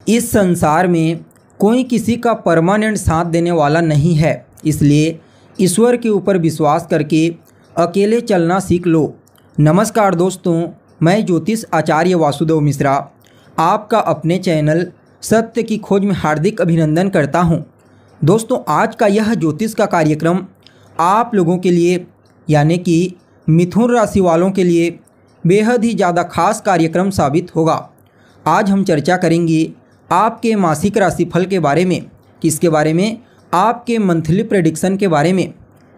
इस संसार में कोई किसी का परमानेंट साथ देने वाला नहीं है, इसलिए ईश्वर के ऊपर विश्वास करके अकेले चलना सीख लो। नमस्कार दोस्तों, मैं ज्योतिष आचार्य वासुदेव मिश्रा आपका अपने चैनल सत्य की खोज में हार्दिक अभिनंदन करता हूं। दोस्तों, आज का यह ज्योतिष का कार्यक्रम आप लोगों के लिए यानी कि मिथुन राशि वालों के लिए बेहद ही ज़्यादा खास कार्यक्रम साबित होगा। आज हम चर्चा करेंगे आपके मासिक राशिफल के बारे में। किसके बारे में? आपके मंथली प्रेडिक्शन के बारे में।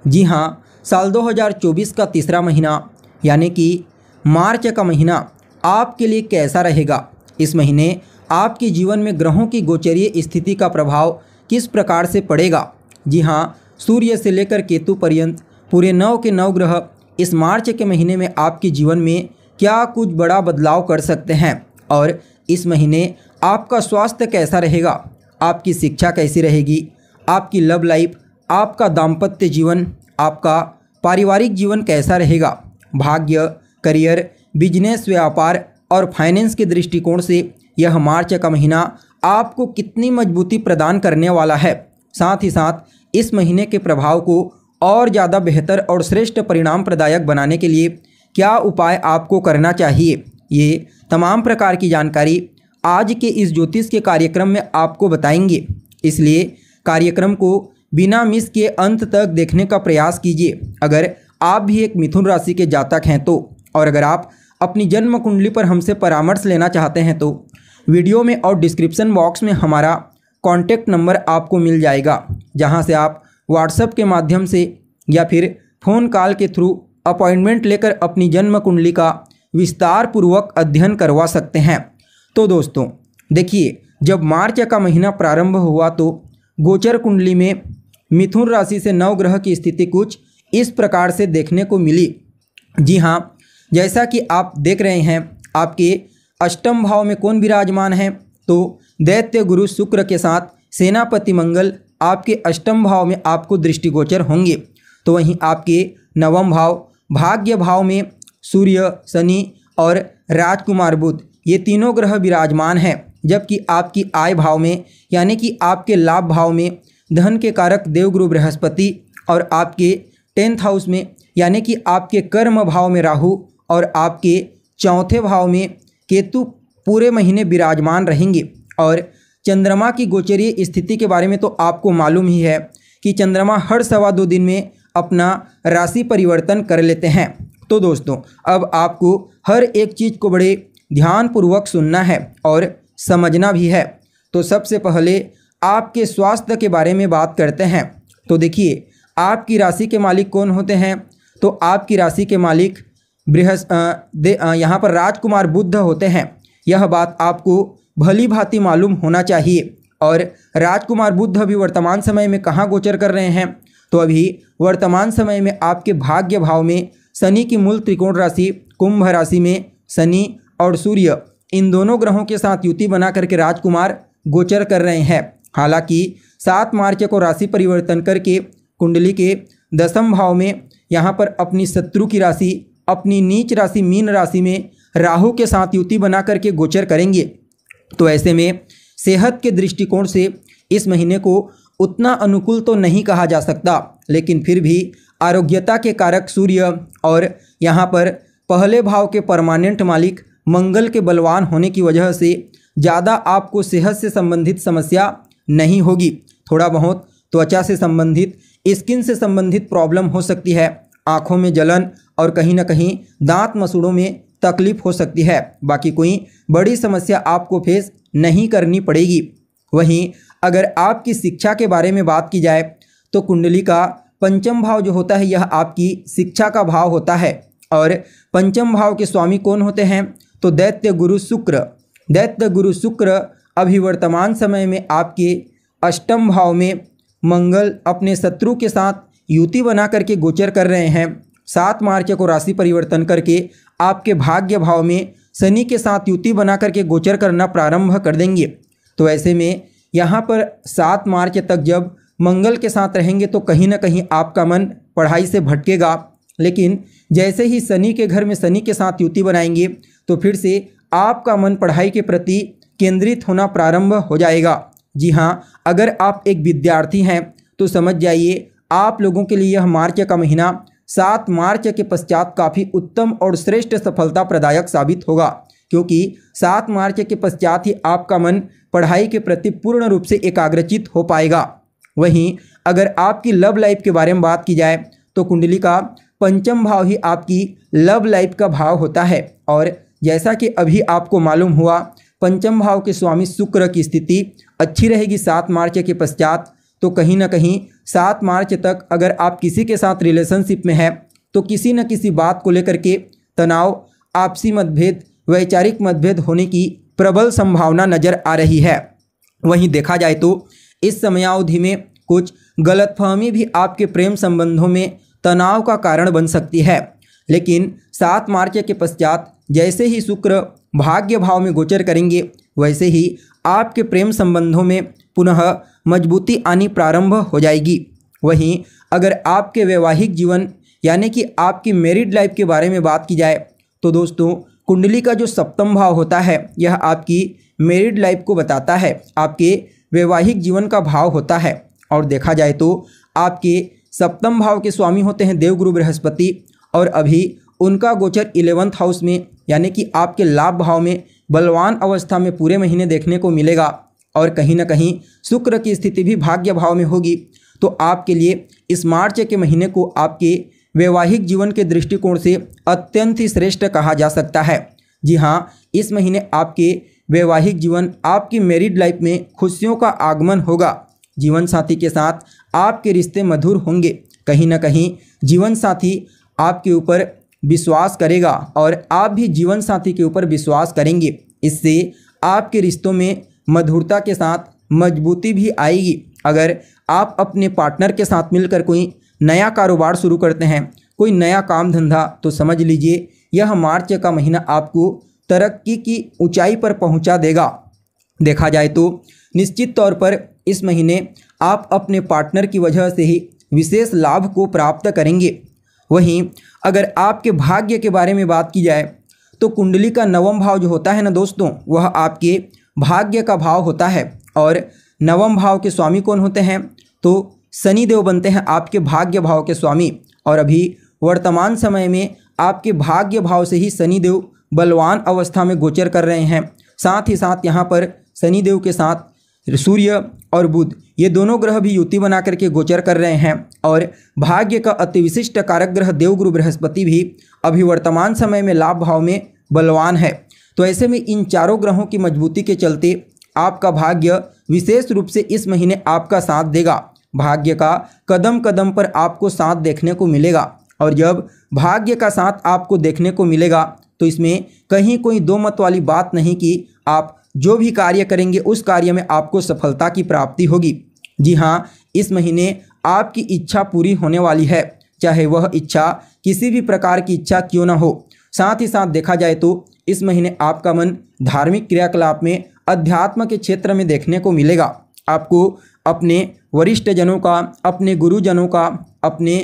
जी हाँ, साल 2024 का तीसरा महीना यानी कि मार्च का महीना आपके लिए कैसा रहेगा। इस महीने आपके जीवन में ग्रहों की गोचरीय स्थिति का प्रभाव किस प्रकार से पड़ेगा। जी हाँ, सूर्य से लेकर केतु पर्यंत पूरे 9 के 9 ग्रह इस मार्च के महीने में आपके जीवन में क्या कुछ बड़ा बदलाव कर सकते हैं और इस महीने आपका स्वास्थ्य कैसा रहेगा, आपकी शिक्षा कैसी रहेगी, आपकी लव लाइफ, आपका दाम्पत्य जीवन, आपका पारिवारिक जीवन कैसा रहेगा, भाग्य, करियर, बिजनेस, व्यापार और फाइनेंस के दृष्टिकोण से यह मार्च का महीना आपको कितनी मजबूती प्रदान करने वाला है। साथ ही साथ इस महीने के प्रभाव को और ज़्यादा बेहतर और श्रेष्ठ परिणाम प्रदायक बनाने के लिए क्या उपाय आपको करना चाहिए, ये तमाम प्रकार की जानकारी आज के इस ज्योतिष के कार्यक्रम में आपको बताएंगे। इसलिए कार्यक्रम को बिना मिस किए अंत तक देखने का प्रयास कीजिए। अगर आप भी एक मिथुन राशि के जातक हैं तो, और अगर आप अपनी जन्म कुंडली पर हमसे परामर्श लेना चाहते हैं तो वीडियो में और डिस्क्रिप्शन बॉक्स में हमारा कॉन्टैक्ट नंबर आपको मिल जाएगा, जहां से आप व्हाट्सएप के माध्यम से या फिर फ़ोन कॉल के थ्रू अपॉइंटमेंट लेकर अपनी जन्म कुंडली का विस्तार पूर्वक अध्ययन करवा सकते हैं। तो दोस्तों देखिए, जब मार्च का महीना प्रारंभ हुआ तो गोचर कुंडली में मिथुन राशि से 9 ग्रह की स्थिति कुछ इस प्रकार से देखने को मिली। जी हाँ, जैसा कि आप देख रहे हैं, आपके अष्टम भाव में कौन विराजमान है तो दैत्य गुरु शुक्र के साथ सेनापति मंगल आपके अष्टम भाव में आपको दृष्टिगोचर होंगे। तो वहीं आपके नवम भाव भाग्य भाव में सूर्य, शनि और राजकुमार बुध ये तीनों ग्रह विराजमान हैं, जबकि आपकी आय भाव में यानी कि आपके लाभ भाव में धन के कारक देवगुरु बृहस्पति और आपके 10th हाउस में यानी कि आपके कर्म भाव में राहु और आपके चौथे भाव में केतु पूरे महीने विराजमान रहेंगे। और चंद्रमा की गोचरीय स्थिति के बारे में तो आपको मालूम ही है कि चंद्रमा हर 2.25 दिन में अपना राशि परिवर्तन कर लेते हैं। तो दोस्तों, अब आपको हर एक चीज़ को बड़े ध्यानपूर्वक सुनना है और समझना भी है। तो सबसे पहले आपके स्वास्थ्य के बारे में बात करते हैं। तो देखिए, आपकी राशि के मालिक कौन होते हैं तो आपकी राशि के मालिक यहाँ पर राजकुमार बुध होते हैं। यह बात आपको भली भांति मालूम होना चाहिए। और राजकुमार बुध अभी वर्तमान समय में कहाँ गोचर कर रहे हैं तो अभी वर्तमान समय में आपके भाग्य भाव में शनि की मूल त्रिकोण राशि कुंभ राशि में शनि और सूर्य इन दोनों ग्रहों के साथ युति बना करके राजकुमार गोचर कर रहे हैं। हालांकि 7 मार्च को राशि परिवर्तन करके कुंडली के 10वें भाव में यहाँ पर अपनी शत्रु की राशि, अपनी नीच राशि मीन राशि में राहु के साथ युति बना करके गोचर करेंगे। तो ऐसे में सेहत के दृष्टिकोण से इस महीने को उतना अनुकूल तो नहीं कहा जा सकता, लेकिन फिर भी आरोग्यता के कारक सूर्य और यहाँ पर पहले भाव के परमानेंट मालिक मंगल के बलवान होने की वजह से ज़्यादा आपको सेहत से संबंधित समस्या नहीं होगी। थोड़ा बहुत त्वचा से संबंधित, स्किन से संबंधित प्रॉब्लम हो सकती है, आँखों में जलन और कहीं ना कहीं दांत मसूड़ों में तकलीफ हो सकती है। बाकी कोई बड़ी समस्या आपको फेस नहीं करनी पड़ेगी। वहीं अगर आपकी शिक्षा के बारे में बात की जाए तो कुंडली का पंचम भाव जो होता है यह आपकी शिक्षा का भाव होता है। और पंचम भाव के स्वामी कौन होते हैं तो दैत्य गुरु शुक्र। दैत्य गुरु शुक्र अभी वर्तमान समय में आपके अष्टम भाव में मंगल अपने शत्रु के साथ युति बना करके गोचर कर रहे हैं। 7 मार्च को राशि परिवर्तन करके आपके भाग्य भाव में शनि के साथ युति बना करके गोचर करना प्रारंभ कर देंगे। तो ऐसे में यहाँ पर 7 मार्च तक जब मंगल के साथ रहेंगे तो कहीं ना कहीं आपका मन पढ़ाई से भटकेगा, लेकिन जैसे ही शनि के घर में शनि के साथ युति बनाएंगे तो फिर से आपका मन पढ़ाई के प्रति केंद्रित होना प्रारंभ हो जाएगा। जी हाँ, अगर आप एक विद्यार्थी हैं तो समझ जाइए आप लोगों के लिए यह मार्च का महीना 7 मार्च के पश्चात काफ़ी उत्तम और श्रेष्ठ सफलता प्रदायक साबित होगा, क्योंकि 7 मार्च के पश्चात ही आपका मन पढ़ाई के प्रति पूर्ण रूप से एकाग्रचित हो पाएगा। वहीं अगर आपकी लव लाइफ के बारे में बात की जाए तो कुंडली का पंचम भाव ही आपकी लव लाइफ का भाव होता है, और जैसा कि अभी आपको मालूम हुआ पंचम भाव के स्वामी शुक्र की स्थिति अच्छी रहेगी 7 मार्च के पश्चात। तो कहीं ना कहीं 7 मार्च तक अगर आप किसी के साथ रिलेशनशिप में हैं तो किसी न किसी बात को लेकर के तनाव, आपसी मतभेद, वैचारिक मतभेद होने की प्रबल संभावना नजर आ रही है। वहीं देखा जाए तो इस समयावधि में कुछ गलतफहमी भी आपके प्रेम संबंधों में तनाव का कारण बन सकती है, लेकिन 7 मार्च के पश्चात जैसे ही शुक्र भाग्य भाव में गोचर करेंगे वैसे ही आपके प्रेम संबंधों में पुनः मजबूती आनी प्रारंभ हो जाएगी। वहीं अगर आपके वैवाहिक जीवन यानी कि आपकी मैरिड लाइफ के बारे में बात की जाए तो दोस्तों कुंडली का जो सप्तम भाव होता है यह आपकी मैरिड लाइफ को बताता है, आपके वैवाहिक जीवन का भाव होता है। और देखा जाए तो आपके सप्तम भाव के स्वामी होते हैं देवगुरु बृहस्पति, और अभी उनका गोचर 11th हाउस में यानी कि आपके लाभ भाव में बलवान अवस्था में पूरे महीने देखने को मिलेगा। और कहीं ना कहीं शुक्र की स्थिति भी भाग्य भाव में होगी, तो आपके लिए इस मार्च के महीने को आपके वैवाहिक जीवन के दृष्टिकोण से अत्यंत ही श्रेष्ठ कहा जा सकता है। जी हाँ, इस महीने आपके वैवाहिक जीवन, आपकी मैरिड लाइफ में खुशियों का आगमन होगा। जीवन साथी के साथ आपके रिश्ते मधुर होंगे। कहीं ना कहीं जीवन साथी आपके ऊपर विश्वास करेगा और आप भी जीवन साथी के ऊपर विश्वास करेंगे। इससे आपके रिश्तों में मधुरता के साथ मजबूती भी आएगी। अगर आप अपने पार्टनर के साथ मिलकर कोई नया कारोबार शुरू करते हैं, कोई नया काम धंधा, तो समझ लीजिए यह मार्च का महीना आपको तरक्की की ऊंचाई पर पहुंचा देगा। देखा जाए तो निश्चित तौर पर इस महीने आप अपने पार्टनर की वजह से ही विशेष लाभ को प्राप्त करेंगे। वहीं अगर आपके भाग्य के बारे में बात की जाए तो कुंडली का नवम भाव जो होता है ना दोस्तों, वह आपके भाग्य का भाव होता है। और नवम भाव के स्वामी कौन होते हैं? तो शनि देव बनते हैं आपके भाग्य भाव के स्वामी। और अभी वर्तमान समय में आपके भाग्य भाव से ही शनि देव बलवान अवस्था में गोचर कर रहे हैं। साथ ही साथ यहाँ पर शनि देव के साथ सूर्य और बुध, ये दोनों ग्रह भी युति बना करके गोचर कर रहे हैं। और भाग्य का अति विशिष्ट कारक ग्रह देवगुरु बृहस्पति भी अभी वर्तमान समय में लाभ भाव में बलवान है। तो ऐसे में इन चारों ग्रहों की मजबूती के चलते आपका भाग्य विशेष रूप से इस महीने आपका साथ देगा। भाग्य का कदम कदम पर आपको साथ देखने को मिलेगा। और जब भाग्य का साथ आपको देखने को मिलेगा तो इसमें कहीं कोई दो मत वाली बात नहीं कि आप जो भी कार्य करेंगे उस कार्य में आपको सफलता की प्राप्ति होगी। जी हाँ, इस महीने आपकी इच्छा पूरी होने वाली है, चाहे वह इच्छा किसी भी प्रकार की इच्छा क्यों ना हो। साथ ही साथ देखा जाए तो इस महीने आपका मन धार्मिक क्रियाकलाप में, अध्यात्म के क्षेत्र में देखने को मिलेगा। आपको अपने वरिष्ठ जनों का, अपने गुरुजनों का, अपने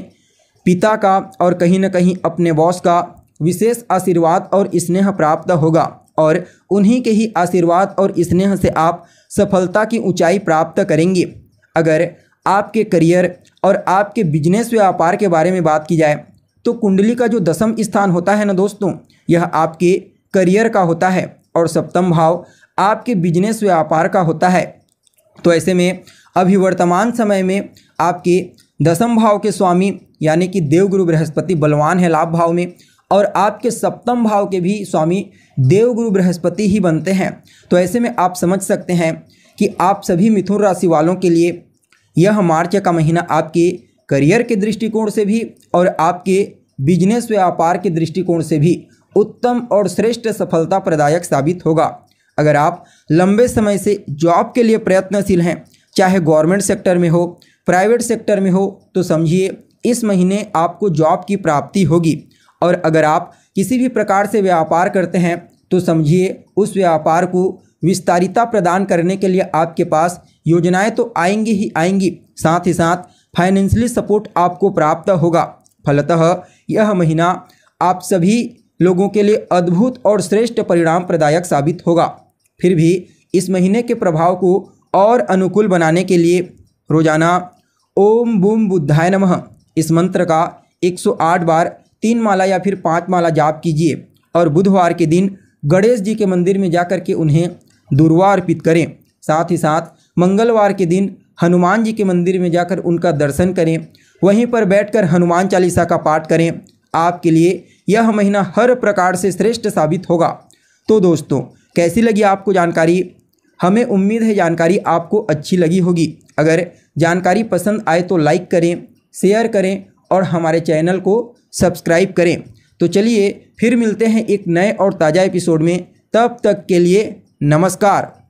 पिता का और कहीं ना कहीं अपने बॉस का विशेष आशीर्वाद और स्नेह प्राप्त होगा। और उन्हीं के ही आशीर्वाद और स्नेह से आप सफलता की ऊंचाई प्राप्त करेंगे। अगर आपके करियर और आपके बिजनेस व्यापार के बारे में बात की जाए तो कुंडली का जो 10वां स्थान होता है ना दोस्तों, यह आपके करियर का होता है और 7वां भाव आपके बिजनेस व्यापार का होता है। तो ऐसे में अभी वर्तमान समय में आपके 10वें भाव के स्वामी यानी कि देवगुरु बृहस्पति बलवान है लाभ भाव में, और आपके 7वें भाव के भी स्वामी देवगुरु बृहस्पति ही बनते हैं। तो ऐसे में आप समझ सकते हैं कि आप सभी मिथुन राशि वालों के लिए यह मार्च का महीना आपके करियर के दृष्टिकोण से भी और आपके बिजनेस व्यापार के दृष्टिकोण से भी उत्तम और श्रेष्ठ सफलता प्रदायक साबित होगा। अगर आप लंबे समय से जॉब के लिए प्रयत्नशील हैं, चाहे गवर्नमेंट सेक्टर में हो, प्राइवेट सेक्टर में हो, तो समझिए इस महीने आपको जॉब की प्राप्ति होगी। और अगर आप किसी भी प्रकार से व्यापार करते हैं तो समझिए उस व्यापार को विस्तारिता प्रदान करने के लिए आपके पास योजनाएं तो आएंगी ही आएंगी, साथ ही साथ फाइनेंशियली सपोर्ट आपको प्राप्त होगा। फलतः यह महीना आप सभी लोगों के लिए अद्भुत और श्रेष्ठ परिणाम प्रदायक साबित होगा। फिर भी इस महीने के प्रभाव को और अनुकूल बनाने के लिए रोजाना ओम बूम बुद्धाय नमः इस मंत्र का 108 बार 3 माला या फिर 5 माला जाप कीजिए और बुधवार के दिन गणेश जी के मंदिर में जाकर के उन्हें दुर्वा अर्पित करें। साथ ही साथ मंगलवार के दिन हनुमान जी के मंदिर में जाकर उनका दर्शन करें, वहीं पर बैठकर हनुमान चालीसा का पाठ करें। आपके लिए यह महीना हर प्रकार से श्रेष्ठ साबित होगा। तो दोस्तों, कैसी लगी आपको जानकारी? हमें उम्मीद है जानकारी आपको अच्छी लगी होगी। अगर जानकारी पसंद आए तो लाइक करें, शेयर करें और हमारे चैनल को सब्सक्राइब करें। तो चलिए फिर मिलते हैं एक नए और ताज़ा एपिसोड में। तब तक के लिए नमस्कार।